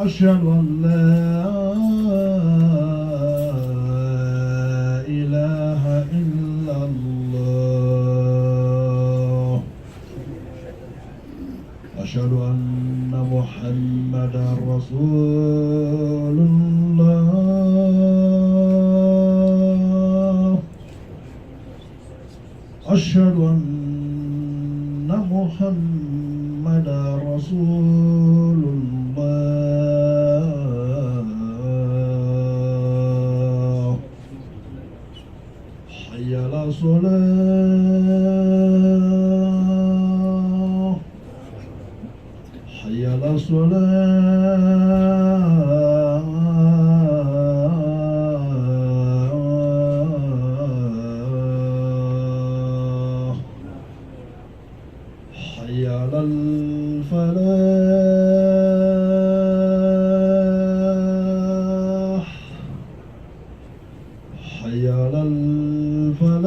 أشهد أن لا إله إلا الله أشهد أن محمدا رسول الله أشهد أن محمدا رسول الله حي على الصلاة حي على الصلاة حي على الفلاح حي على الفلاح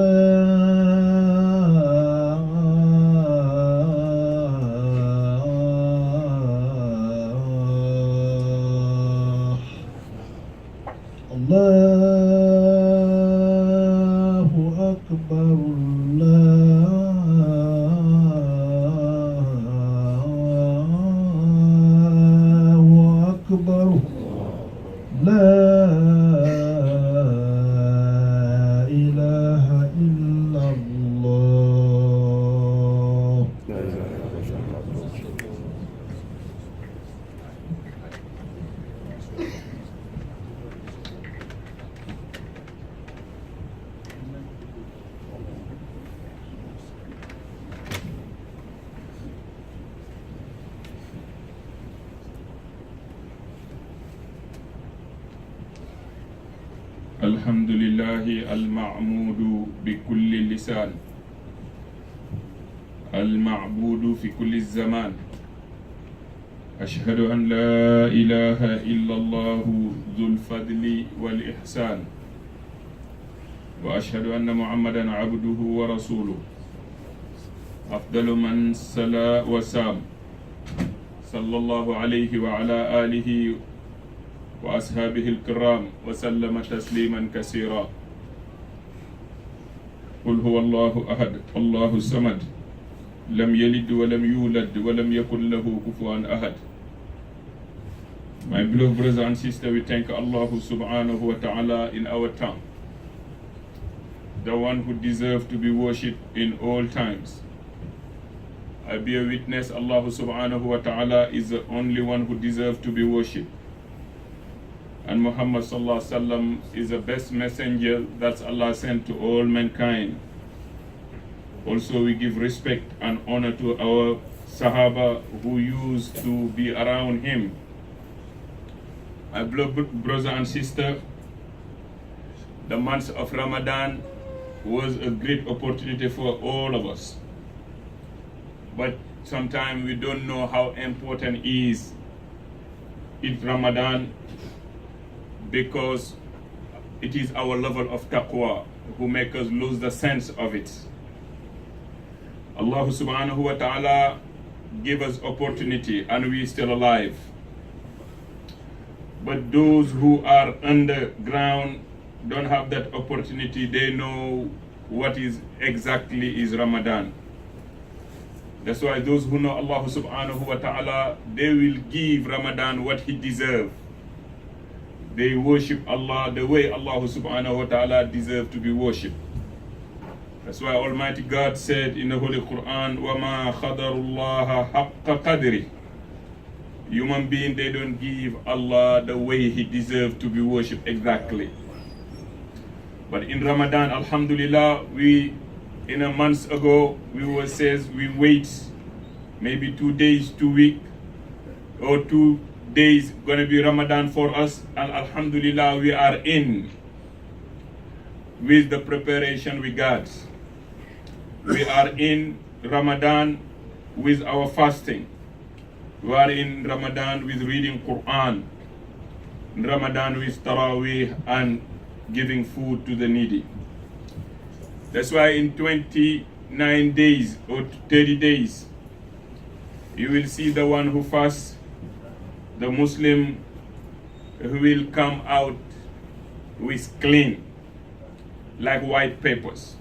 الله أكبر الله أكبر لا إله إلا الله الحمد لله المعمود بكل لسان المعبود في كل الزمان أشهد أن لا إله إلا الله ذو الفضل والإحسان وأشهد أن محمدا عبده ورسوله أفضل من صلى وسام صلى الله عليه وعلى آله وأصحابه الكرام وسلم تسليما كثيرا قل هو الله أحد الله الصمد لم يلد ولم يولد ولم يكن له كفوا أحد. My beloved brothers and sisters, we thank Allah subhanahu wa ta'ala in our tongue, the one who deserves to be worshipped in all times. I bear witness Allah subhanahu wa ta'ala is the only one who deserves to be worshipped. And Muhammad sallallahu alaihi wasallam is the best messenger that Allah sent to all mankind. Also, we give respect and honor to our Sahaba who used to be around him. My beloved brother and sister, the month of Ramadan was a great opportunity for all of us. But sometimes we don't know how important is Ramadan, because it is our level of taqwa who make us lose the sense of it. Allah subhanahu wa ta'ala give us opportunity and we still alive. But those who are underground don't have that opportunity. They know what is exactly is Ramadan. That's why those who know Allah subhanahu wa ta'ala, they will give Ramadan what he deserves. They worship Allah the way Allah subhanahu wa ta'ala deserves to be worshipped. That's why Almighty God said in the Holy Quran, وَمَا خَدَرُ اللَّهَ حَقَّ قَدْرِ. Human beings, they don't give Allah the way he deserves to be worshipped exactly. But in Ramadan, alhamdulillah, in a month ago, we wait maybe 2 days, 2 weeks, or 2 days gonna be Ramadan for us, and alhamdulillah we are in. with the preparation we got. We are in Ramadan with our fasting. We are in Ramadan with reading Quran. In Ramadan with Taraweeh and giving food to the needy. That's why in 29 days or 30 days, you will see the one who fasts, the Muslim who will come out with clean, like white papers.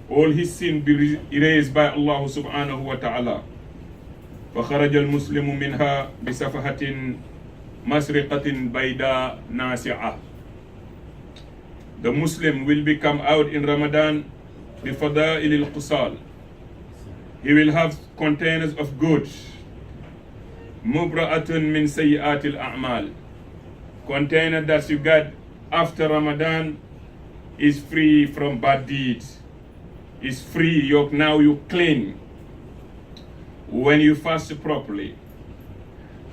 All his sin be erased by Allah subhanahu wa ta'ala. فخرج المسلم منها بصفحة مسرقة بيداء ناصعة. The Muslim will become out in Ramadan بفضائل القصال. He will have containers of good. مبرأة من سيئات الأعمال. Container that you got after Ramadan is free from bad deeds. Is free. Now you clean. When you fast properly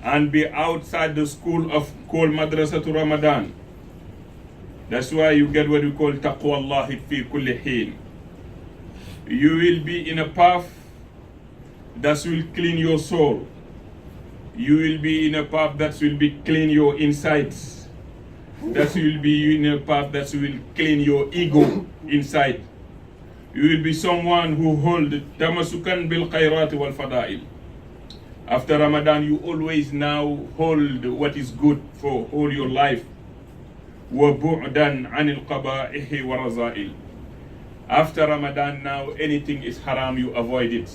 and be outside the school of called Madrasa to Ramadan. That's why you get what we call taqwa Allah fi kulli heen. You will be in a path that will clean your soul. You will be in a path that will be clean your insides. That will be in a path that will clean your ego inside. You will be someone who hold tamasukan bil khairat wal fadail. After Ramadan, you always now hold what is good for all your life. Wa bu'dan anil qaba'ihi wa razail. After Ramadan, now anything is haram, you avoid it.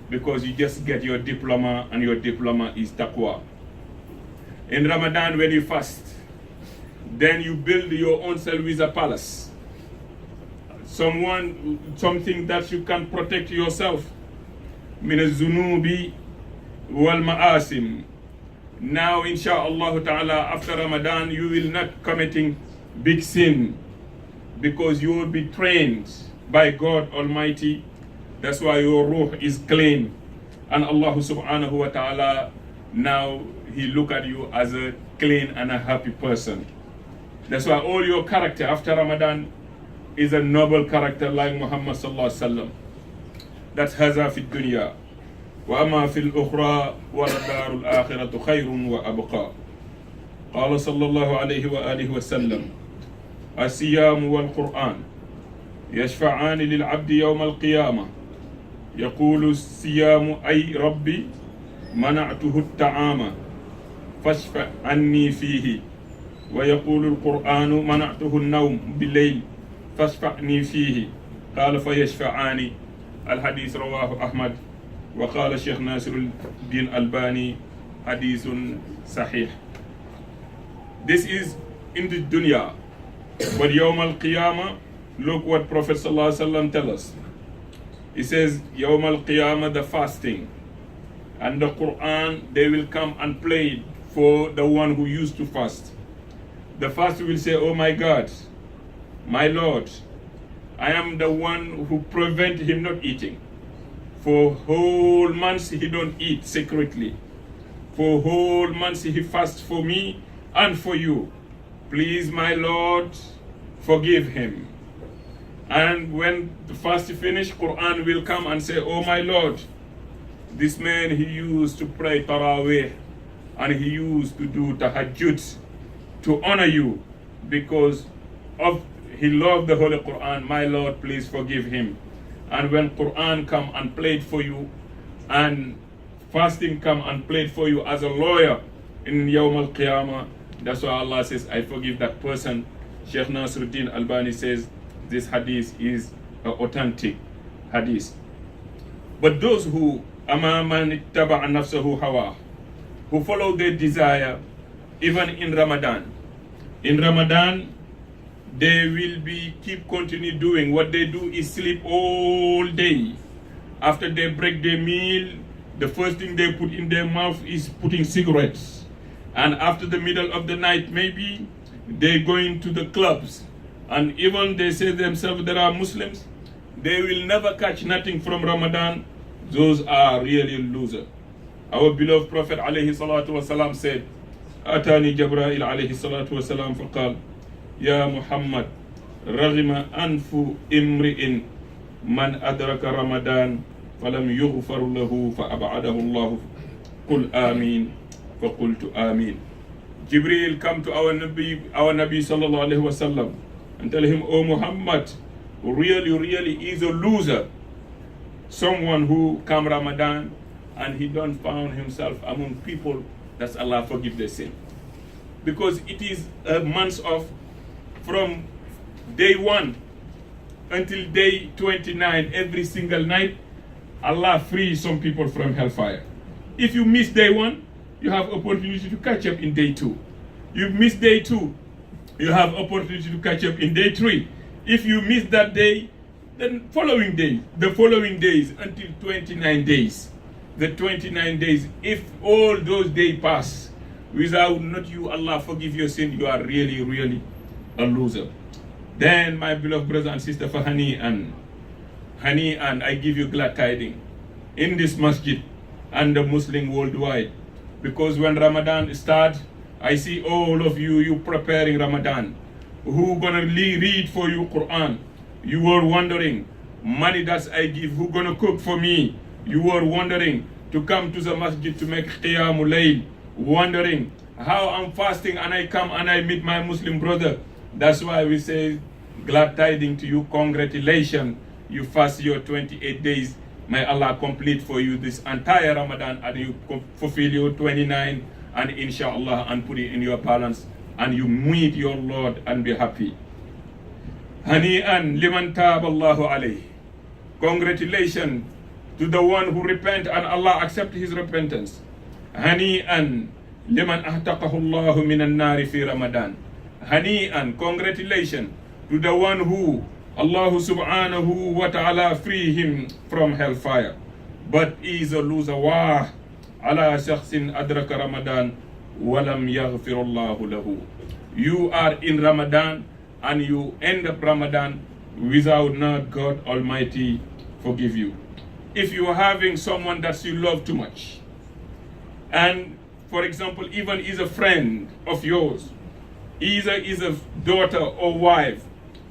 Because you just get your diploma, and your diploma is taqwa. In Ramadan, when you fast, then you build your own self with a palace. Something that you can protect yourself. Min az-zunubi wal ma'asim. Now, inshallah ta'ala, after Ramadan, you will not committing big sin because you will be trained by God Almighty. That's why your ruh is clean. And Allah subhanahu wa ta'ala, now He look at you as a clean and a happy person. That's why all your character after Ramadan is a noble character like Muhammad sallallahu alaihi wasallam. That's haza fi dunya. Wa amma fil ukhra wa darul akhiratu khayrun wa abqa. Qala sallallahu alayhi wa alihi wa sallam. As-siyam wal Qur'an yashfa'an lil 'abdi yawm al-qiyamah. يقول الصيام أي ربي منعته الطعام فاشفع عني فيه ويقول القرآن منعته النوم بالليل فاشفعني فيه قال فيشفعاني. الحديث رواه أحمد وقال الشيخ ناصر الدين الباني حديث صحيح. This is in the dunya, but يوم القيامة, look what Prophet sallallahu alaihi wasallam tells us. He says, Yawm al-Qiyamah, the fasting, and the Quran, they will come and play for the one who used to fast. The fast will say, oh my God, my Lord, I am the one who prevent him not eating. For whole months he don't eat secretly. For whole months he fasts for me and for you. Please, my Lord, forgive him. And when the fast finish, Quran will come and say, oh my Lord, this man, he used to pray Taraweeh and he used to do Tahajjud to honor you because of he loved the Holy Quran. My Lord, please forgive him. And when Quran come and played for you and fasting come and played for you as a lawyer in Yawm al-Qiyamah, that's why Allah says, I forgive that person. Sheikh Nasruddin Albani says, this hadith is an authentic hadith. But those who amaman ittaba'a nafsahu hawa, who follow their desire, even in Ramadan, they will be continue doing what they do is sleep all day. After they break their meal, the first thing they put in their mouth is putting cigarettes. And after the middle of the night, maybe they going to the clubs. And even they say themselves there are Muslims, they will never catch nothing from Ramadan. Those are really losers. Our beloved Prophet alayhi salatu wasalam said, Atani Jabrail alayhi salatu wasalam faqal, Ya Muhammad, رغم أنف امرئ من أدرك رمضان فلم يغفر له فأبعده الله قل آمين فقلت آمين. Jibril come to our Nabi sallallahu alaihi wasallam and tell him, oh Muhammad, really is a loser, someone who come Ramadan and he don't found himself among people that Allah forgive their sin. Because it is a month of, from day 1 until day 29, every single night, Allah frees some people from hellfire. If you miss day 1, you have opportunity to catch up in day 2. You miss day 2, you have opportunity to catch up in day 3. If you miss that day, then the following days until 29 days. The 29 days, if all those days pass without not you, Allah forgive your sin, you are really a loser. Then, my beloved brothers and sisters, for Hani'an, I give you glad tidings in this masjid and the Muslim worldwide. Because when Ramadan starts, I see all of you preparing Ramadan. Who gonna read for you Quran? You were wondering, money that I give, who gonna cook for me? You were wondering to come to the masjid to make Qiyamul Layl. Wondering how I'm fasting and I come and I meet my Muslim brother. That's why we say glad tidings to you, congratulations. You fast your 28 days. May Allah complete for you this entire Ramadan and you fulfill your 29 and inshallah and put it in your balance and you meet your Lord and be happy. Hani'an liman tab Allahu alayhi. Congratulations to the one who repent and Allah accept his repentance. Hani'an liman ahtaqahu Allahu minan nari fi Ramadan. Hani'an, congratulations to the one who Allah subhanahu wa ta'ala free him from hellfire. But he is a loser. Wah ala shakhsin adraka Ramadan walam yaghfirullahu lahu. You are in Ramadan and you end up Ramadan without not God Almighty forgive you. If you are having someone that you love too much, and for example, even is a friend of yours, either is a daughter or wife,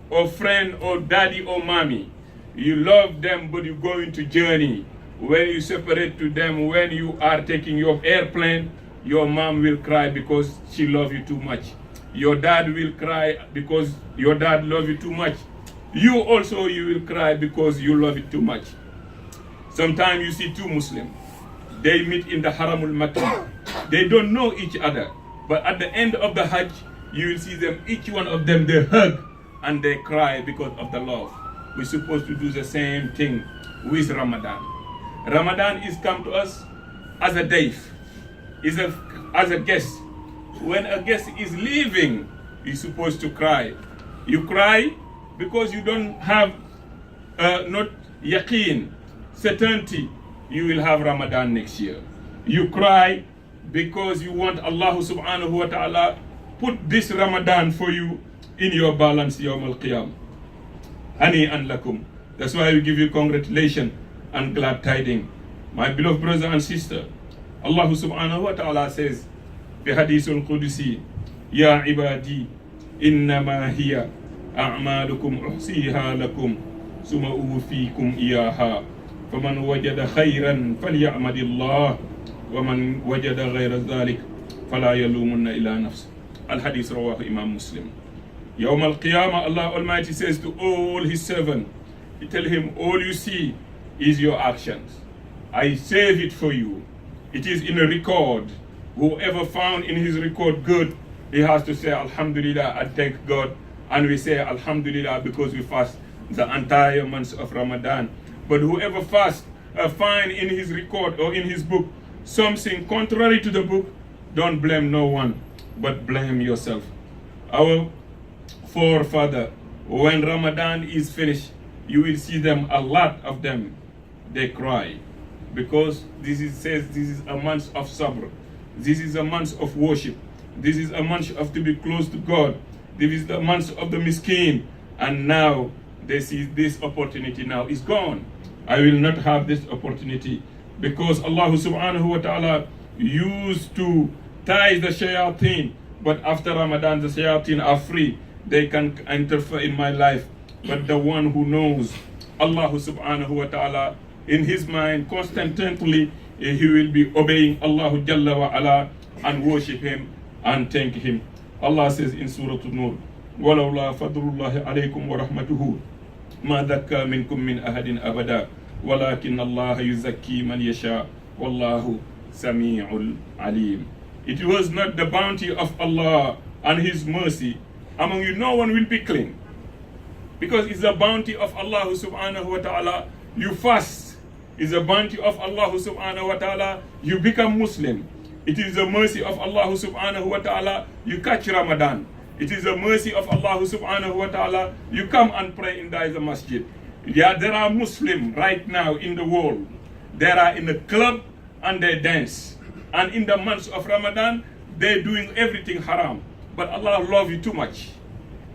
or friend or daddy or mommy, you love them but you go into journey. When you separate to them, when you are taking your airplane, your mom will cry because she loves you too much. Your dad will cry because your dad loves you too much. You also, you will cry because you love it too much. Sometimes you see two Muslims, they meet in the Haramul Makki. They don't know each other, but at the end of the Hajj, you will see them, each one of them, they hug and they cry because of the love. We're supposed to do the same thing with Ramadan. Ramadan is come to us as a dayf, as a guest. When a guest is leaving, you're supposed to cry. You cry because you don't have not yaqeen, certainty you will have Ramadan next year. You cry because you want Allah subhanahu wa ta'ala put this Ramadan for you in your balance Yawm al-Qiyam. Hani'an lakum. That's why we give you congratulations and glad tidings. My beloved brother and sister, Allah subhanahu wa ta'ala says, في حديث القدسي يا عبادي إنما هي أعمالكم أحصيها لكم ثم أوفيكم إياها فمن وجد خيرا فليعمد الله ومن وجد غير ذلك فلا يلومن إلا نفسه. الحديث رواه إمام مسلم. Yawm al-Qiyamah, Allah Almighty says to all his servants, he tell him, all you see is your actions. I save it for you. It is in a record. Whoever found in his record good, he has to say Alhamdulillah and thank God. And we say Alhamdulillah because we fast the entire month of Ramadan. But whoever find in his record or in his book something contrary to the book, don't blame no one, but blame yourself. Our forefather, when Ramadan is finished, you will see them, a lot of them, they cry. Because says this is a month of sabr. This is a month of worship. This is a month of to be close to God. This is the month of the miskin. And now they see this opportunity now is gone. I will not have this opportunity because Allah subhanahu wa ta'ala used to tie the shayateen, but after Ramadan the shayateen are free. they can interfere in my life. But the one who knows Allah subhanahu wa ta'ala in his mind constantly, he will be obeying Allah Jalla wa ala and worship him and thank him. Allah says in Surah An-Nur, وَلَوْلَا فَضْلُ اللَّهِ عَلَيْكُمْ وَرَحْمَتُهُ مَا ذَكَّى مِنْكُمْ مِنْ أَحَدٍ أَبَدًا وَلَكِنَّ اللَّهَ يُزَكِّي مَنْ يَشَاءُ وَاللَّهُ سَمِيعٌ عَلِيمٌ. It was not the bounty of Allah and his mercy. Among you no one will be clean, because it's the bounty of Allah subhanahu wa ta'ala. You fast, it's the bounty of Allah subhanahu wa ta'ala. You become Muslim. It is the mercy of Allah subhanahu wa ta'ala. You catch Ramadan. It is the mercy of Allah subhanahu wa ta'ala. You come and pray in the masjid. Yeah, there are Muslims right now in the world. They are in the club and they dance. And in the months of Ramadan, they're doing everything haram. But Allah loves you too much.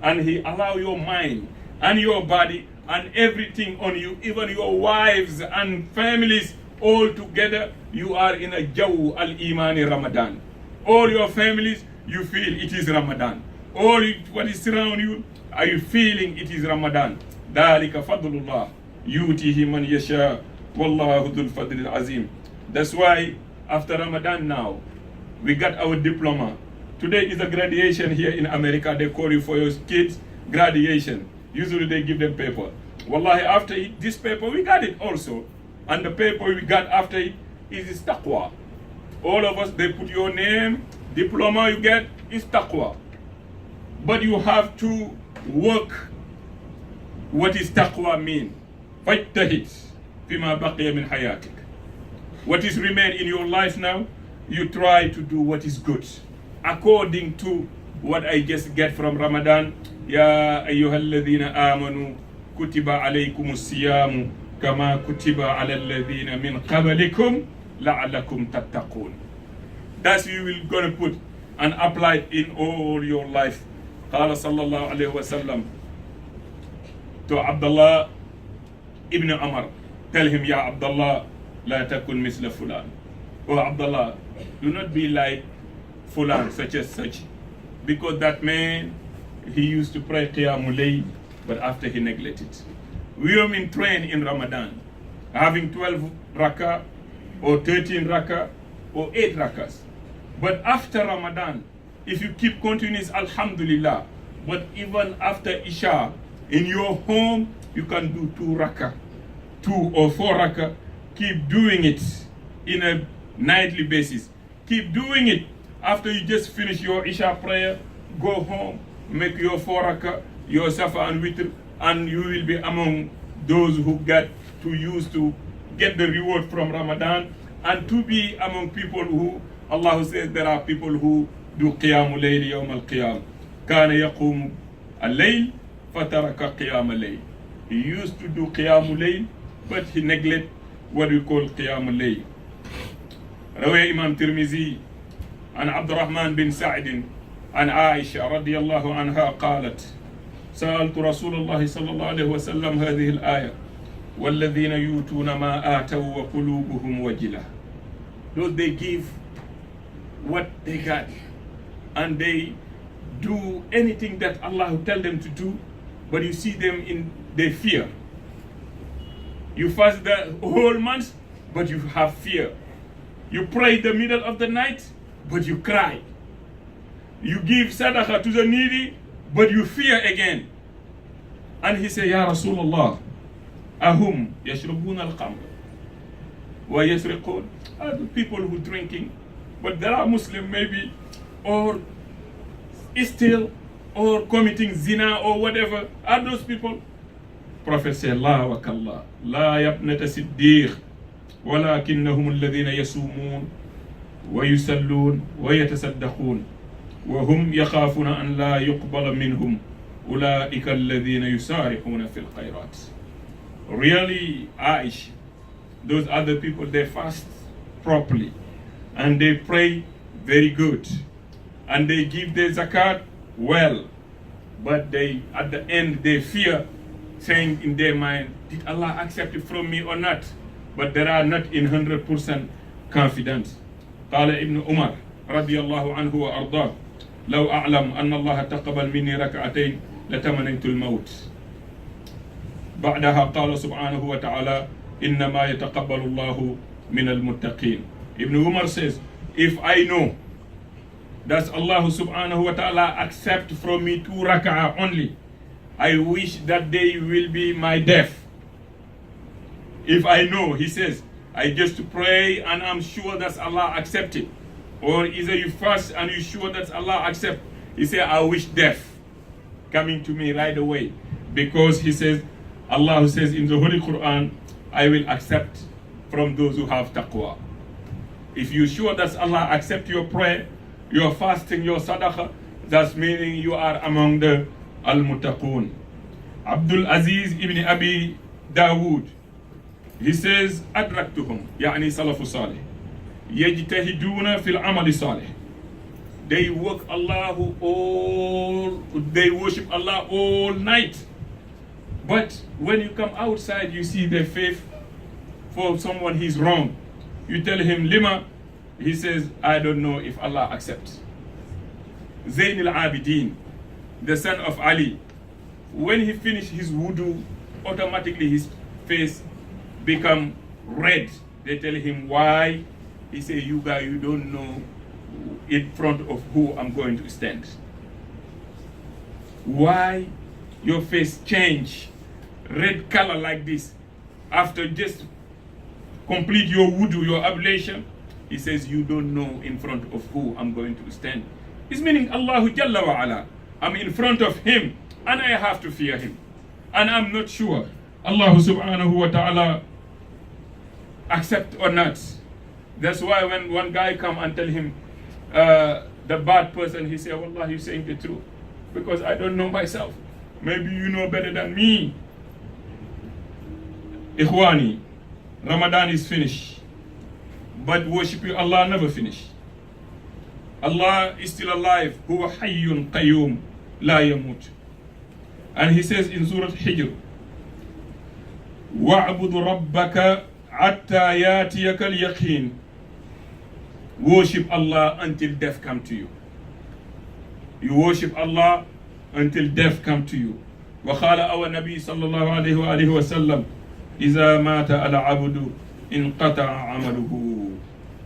And He allow your mind and your body and everything on you, even your wives and families, all together, you are in a Jaw al-Imani Ramadan. All your families, you feel it is Ramadan. All what is around you, are you feeling it is Ramadan? ذَلِكَ فَضْلُ اللَّهِ يُؤْتِيهِ مَنْ يَشَاءُ وَاللَّهُ ذُو الْفَضْلِ الْعَظِيمِ. That's why after Ramadan now, we got our diploma. Today is a graduation here in America. They call you for your kids' graduation. Usually they give them paper. Wallahi, after this paper, we got it also. And the paper we got after it is taqwa. All of us, they put your name, diploma you get is taqwa. But you have to work. What is taqwa mean? فَاجْتَهِدْ فِيمَا بَقِيَ مِنْ حَيَاتِكَ. What is remain in your life now, you try to do what is good. According to what I just get from Ramadan, يَا أَيُّهَا الَّذِينَ آمَنُوا كُتِبَ عَلَيْكُمُ الصِّيَامُ كَمَا كُتِبَ عَلَى الَّذِينَ مِنْ قَبْلِكُمْ لَعَلَّكُمْ تَتَّقُونَ. That's you will gonna put and apply it in all your life. قال صلى الله عليه وسلم to Abdullah ibn Umar, tell him, Ya Abdullah, لا تكن مثل فلان. Oh Abdullah, do not be like Fulan, such as such. Because that man, he used to pray Qiyamul Layl, but after he neglected. We are in train in Ramadan, having 12 rakah, or 13 rakah, or 8 rakahs. But after Ramadan, if you keep continuous, Alhamdulillah. But even after Isha, in your home, you can do 2 rakah, 2 or 4 rakah. Keep doing it in a nightly basis. Keep doing it. After you just finish your Isha prayer, go home, make your 4 rakah, your Safa and Witr, and you will be among those who get to use to get the reward from Ramadan, and to be among people who, Allah says there are people who do Qiyamul Layl Yawm al-Qiyam. كان يقوم الليل فترك قيام الليل. He used to do Qiyamul Layl, but he neglected what we call Qiyamul Layl. روى إمام ترمذي عن عبد الرحمن بن سعد عن عائشة رضي الله عنها قالت سألت رسول الله صلى الله عليه وسلم هذه الآية والذين يؤتون ما آتوا وقلوبهم وجلة. Those they give what they got and they do anything that Allah tell them to do, but you see them in their fear. You fast the whole month, but you have fear. You pray in the middle of the night, but you cry. You give sadaqah to the needy, but you fear again. And he said, Ya Rasulullah, ahum yashrubun al-qamr wa yasriqun. Are the people who drinking, but there are Muslim maybe, or still, or committing zina or whatever. Are those people? Prophet said, La wa kallah, la yabnata siddiq, ولكنهم الذين يصومون ويصلون ويتصدقون وهم يخافون أن لا يقبل منهم أولئك الذين يسارعون في الخيرات. Really, Aish, those other people, they fast properly and they pray very good and they give their zakat well, but they at the end they fear, saying in their mind, did Allah accept it from me or not? But they are not in 100% confident. قال ابن عمر رضي الله عنه وأرضاه لو أعلم أن الله تقبل مني ركعتين لتمنيت الموت. بعدها قال سبحانه وتعالى إنما يتقبل الله من المتقين. Ibn Umar says, if I know that Allah subhanahu wa ta'ala accept from me 2 rak'ah only, I wish that day will be my death. If I know, he says, I just pray and I'm sure that Allah accept it. Or either you fast and you're sure that Allah accept. He said, I wish death coming to me right away. Because he says, Allah says in the Holy Quran, I will accept from those who have taqwa. If you're sure that Allah accept your prayer, your fasting, your sadaqah, that's meaning you are among the al-muttaqun. Abdul Aziz ibn Abi Dawood, he says, أدركتهم يعني سلف صالح يجتهدون في العمل الصالح. They work they worship Allah all night. But when you come outside, you see their faith for someone he's wrong. You tell him, Lima, he says, I don't know if Allah accepts. Zayn al-Abidin, the son of Ali, when he finished his wudu, automatically his face become red. They tell him why. He say, you guys, you don't know in front of who I'm going to stand. Why your face change red color like this after just complete your wudu, your ablation? He says, you don't know in front of who I'm going to stand. It's meaning Allahu Jalla wa Ala. I'm in front of him and I have to fear him. And I'm not sure Allah subhanahu wa ta'ala accept or not. That's why when one guy come and tell him the bad person, he say, Wallah, you're saying the truth. Because I don't know myself. Maybe you know better than me. Ikhwani, Ramadan is finished. But worshiping Allah never finished. Allah is still alive. Huwa hayyun qayyum la yamut. And he says in Surah Hijr, وَاعْبُدُ رَبَّكَ حَتَّى يَأْتِيَكَ الْيَقِينُ. Worship Allah until death come to you. You worship Allah until death come to you. وقال our Nabi sallallahu alayhi wa alihi wa sallam, إِذَا مَاتَ الْعَبْدُ انْقَطَعَ عَمَلُهُ.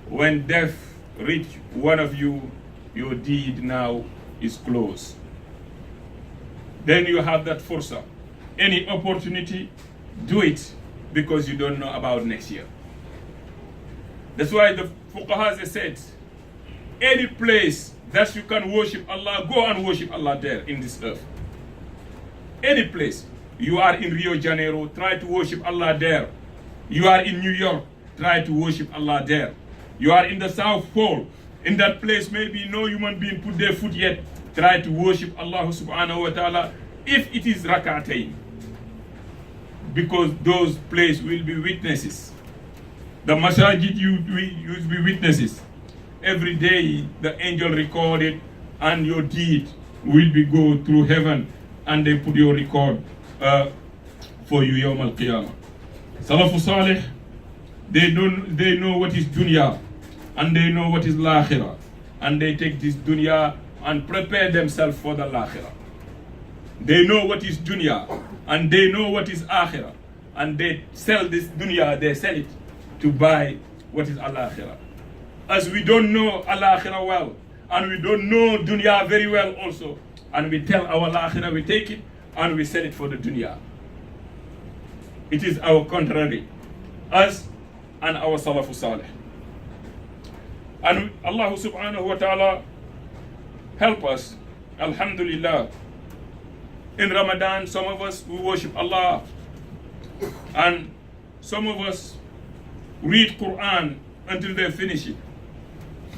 When death reach one of you, your deed now is closed. Then you have that fursa. Any opportunity, do it, because you don't know about next year. That's why the fuqahas said, any place that you can worship Allah, go and worship Allah there in this earth. Any place. You are in Rio de Janeiro, try to worship Allah there. You are in New York, try to worship Allah there. You are in the South Pole, in that place maybe no human being put their foot yet, try to worship Allah subhanahu wa ta'ala, if it is rak'atayn. Because those places will be witnesses. The masajid you will be witnesses. Every day the angel recorded and your deed will be go through heaven and they put your record for you Yawm al-Qiyamah. Salafu Salih, they know what is dunya and they know what is l'akhirah, and they take this dunya and prepare themselves for the l'akhirah. They know what is dunya and they know what is akhirah, and they sell this dunya, they sell it to buy what is al-akhirah. As we don't know al-akhirah well, and we don't know dunya very well also, and we tell our al-akhirah, we take it and we sell it for the dunya. It is our contrary, us and our Salafu Salih. And Allah subhanahu wa ta'ala help us, alhamdulillah. In Ramadan, some of us, we worship Allah, and some of us read Quran until they finish it.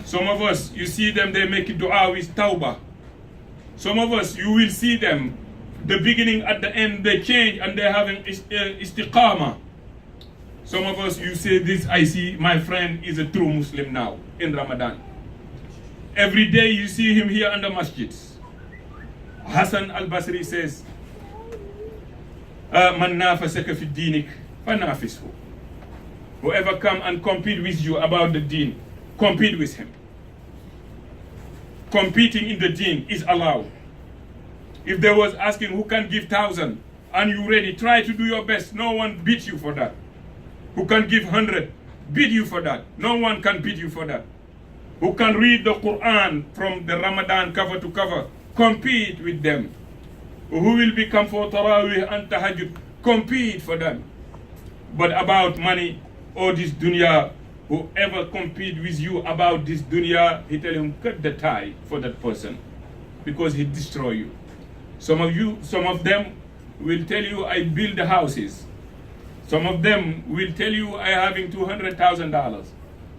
Some of us, you see them, they make dua with tawbah. Some of us, you will see them, the beginning at the end, they change and they're having istiqamah. Some of us, you say this, I see my friend is a true Muslim now in Ramadan. Every day you see him here in the masjids. Hassan al-Basri says, Man nafasaka fi dinik, fanafishu. Whoever come and compete with you about the deen, compete with him. competing in the deen is allowed. If there was asking who can give 1,000 and you ready, try to do your best. No one beat you for that. Who can give 100, beat you for that. No one can beat you for that. Who can read the Quran from the Ramadan cover to cover, compete with them. Who will become for Tarawih and Tahajjud, compete for them. But about money or this dunya, whoever compete with you about this dunya, he tell him cut the tie for that person because he destroy you. Some of them will tell you I build the houses. Some of them will tell you I having $200,000.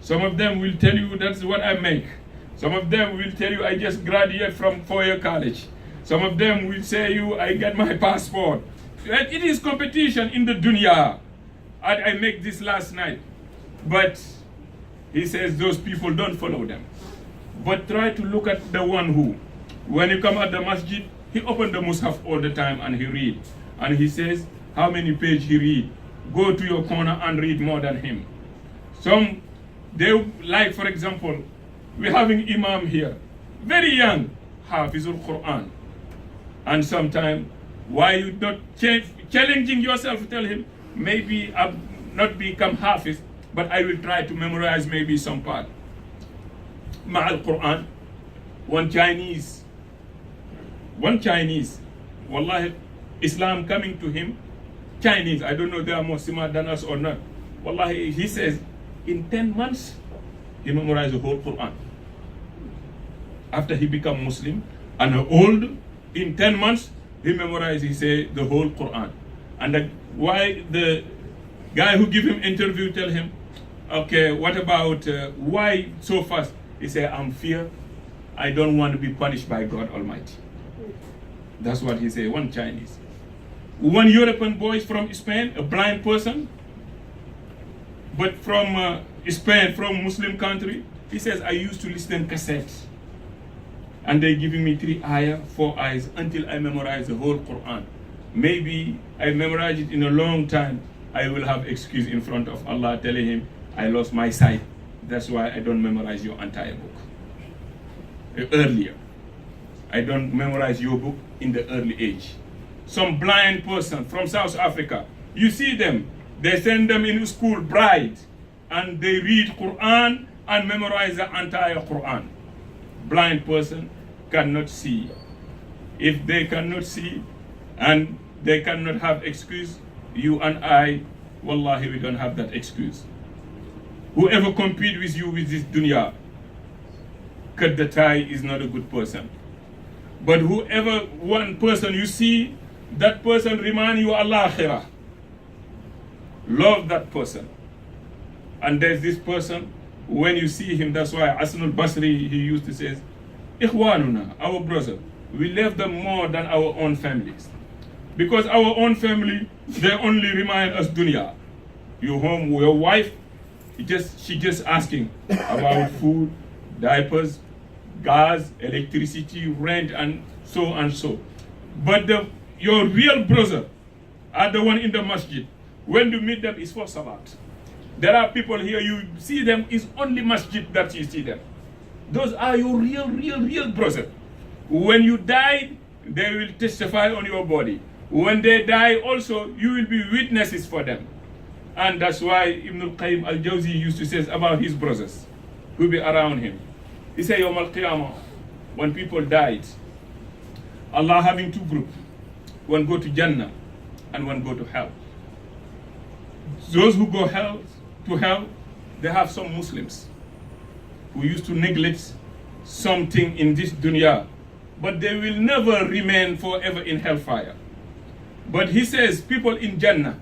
Some of them will tell you that's what I make. Some of them will tell you I just graduated from 4-year college. Some of them will say you I get my passport. It is competition in the dunya. I make this last night. But he says those people don't follow them. But try to look at the one who, when you come at the masjid, he open the mushaf all the time and he read. And he says how many pages he read. Go to your corner and read more than him. Some, they like, for example, we're having Imam here, very young, Hafizul Quran. And sometimes, why you not challenging yourself, tell him, maybe I'll not become Hafiz, but I will try to memorize maybe some part. Ma'al Quran, one Chinese, wallahi, Islam coming to him, Chinese, I don't know they are more smart than us or not. Wallahi, he says, in 10 months, he memorized the whole Quran. After he become Muslim and old, in 10 months, he memorized, he said, the whole Quran. And why the guy who give him interview tell him, okay, what about, why so fast? He said, I'm fear. I don't want to be punished by God Almighty. That's what he said, one Chinese. One European boy from Spain, a blind person, but from Spain, from Muslim country. He says, I used to listen cassettes. And they giving me 3 ayah, 4 eyes, until I memorize the whole Quran. Maybe I memorize it in a long time. I will have excuse in front of Allah telling him, I lost my sight. That's why I don't memorize your entire book. Earlier. I don't memorize your book in the early age. Some blind person from South Africa, you see them, they send them in school bright, and they read Quran and memorize the entire Quran. Blind person cannot see. If they cannot see and they cannot have excuse, you and I, wallahi, we don't have that excuse. Whoever compete with you with this dunya, cut the tie, is not a good person. But whoever one person you see, that person remind you al-akhirah. Love that person. And there's this person, when you see him, that's why Hasan al-Basri, he used to say, Ikhwanuna, our brother, we love them more than our own families. Because our own family, they only remind us dunya. You home with your wife, she just asking about food, diapers, gas, electricity, rent, and so. But your real brother are the one in the masjid. When you meet them, it's for salat. There are people here, you see them, it's only masjid that you see them. Those are your real brother. When you die, they will testify on your body. When they die also, you will be witnesses for them. And that's why Ibn al-Qayyim al-Jawzi used to say about his brothers who be around him. He said, Yawm al-Qiyamah, when people died, Allah having 2 groups. One go to Jannah and one go to hell. Those who go to hell, they have some Muslims who used to neglect something in this dunya, but they will never remain forever in hellfire. But he says people in Jannah,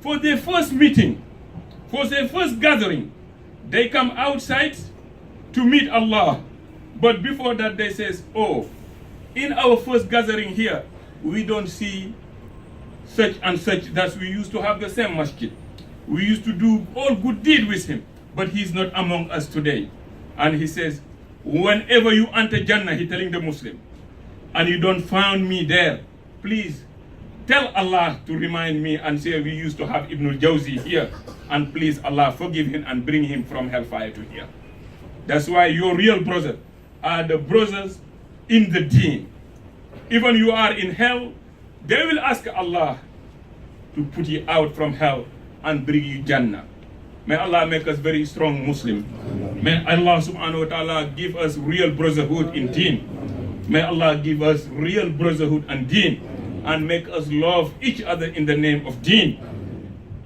for their first meeting, for their first gathering, they come outside to meet Allah. But before that they says, oh, in our first gathering here, we don't see such and such, that we used to have the same masjid. We used to do all good deed with him, but he's not among us today. And he says, whenever you enter Jannah, he telling the Muslim, and you don't find me there, please tell Allah to remind me and say we used to have Ibn al-Jawzi here, and please Allah forgive him and bring him from hellfire to here. That's why your real brother, are the brothers in the deen. Even you are in hell, they will ask Allah to put you out from hell and bring you Jannah. May Allah make us very strong Muslim. May Allah subhanahu wa ta'ala give us real brotherhood in deen. May Allah give us real brotherhood and deen and make us love each other in the name of deen.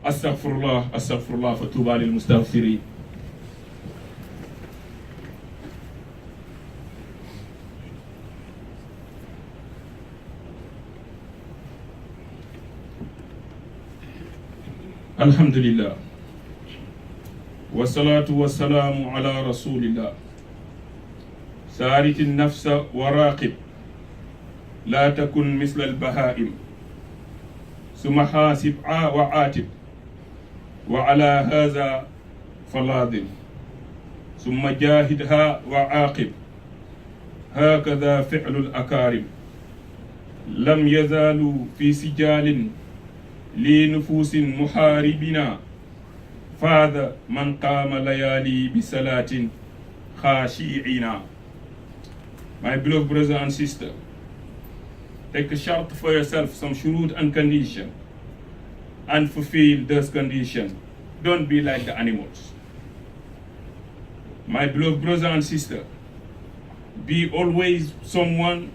Astaghfirullah, astaghfirullah, fatuba lil mustaghfirin. Alhamdulillah. والصلاة والسلام على رسول الله سارت النفس وراقب لا تكن مثل البهائم ثم حاسب وعاتب وعلى هذا فلاذل ثم جاهدها وعاقب هكذا فعل الأكارم لم يزالوا في سجال لنفوس محاربنا فاذا من قام ليالي بصلاة خاشعين. My beloved brother and sister, take a shart for yourself, some shurut and condition, and fulfill those conditions. Don't be like the animals. My beloved brother and sister, be always someone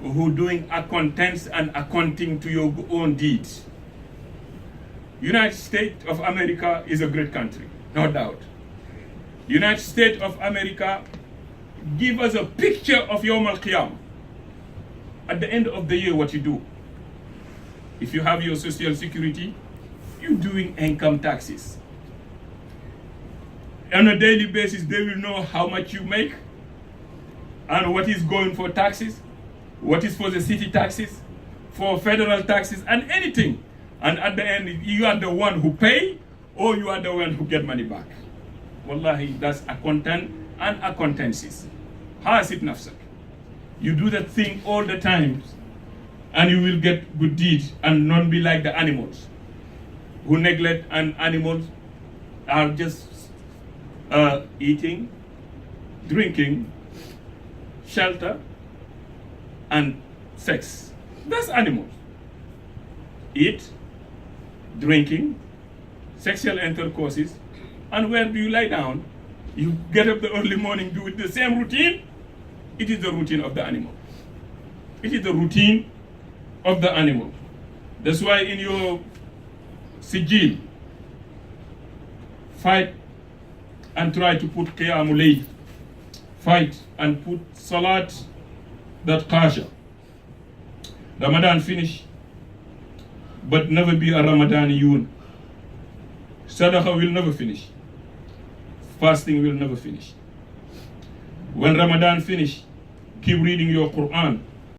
who doing accountants and accounting to your own deeds. United States of America is a great country, no doubt. United States of America give us a picture of Yawm al-Qiyamah. At the end of the year, what you do? If you have your social security, you're doing income taxes. On a daily basis, they will know how much you make and what is going for taxes, what is for the city taxes, for federal taxes, and anything. And at the end, you are the one who pay, or you are the one who get money back. Wallahi, that's accountant and accountancies. Hasid nafsak. You do that thing all the time, and you will get good deeds and not be like the animals who neglect, and animals are just eating, drinking, shelter, and sex. That's animals. Eat, drinking, sexual intercourses, and where do you lie down? You get up the early morning, do it the same routine. It is the routine of the animal. It is the routine of the animal. That's why in your sijil, fight and try to put qiyamul layl. Fight and put salat, that qasha. Ramadan finish, but never be a Ramadaniyun. Sadaqah will never finish. Fasting will never finish. When Ramadan finish, keep reading your Quran.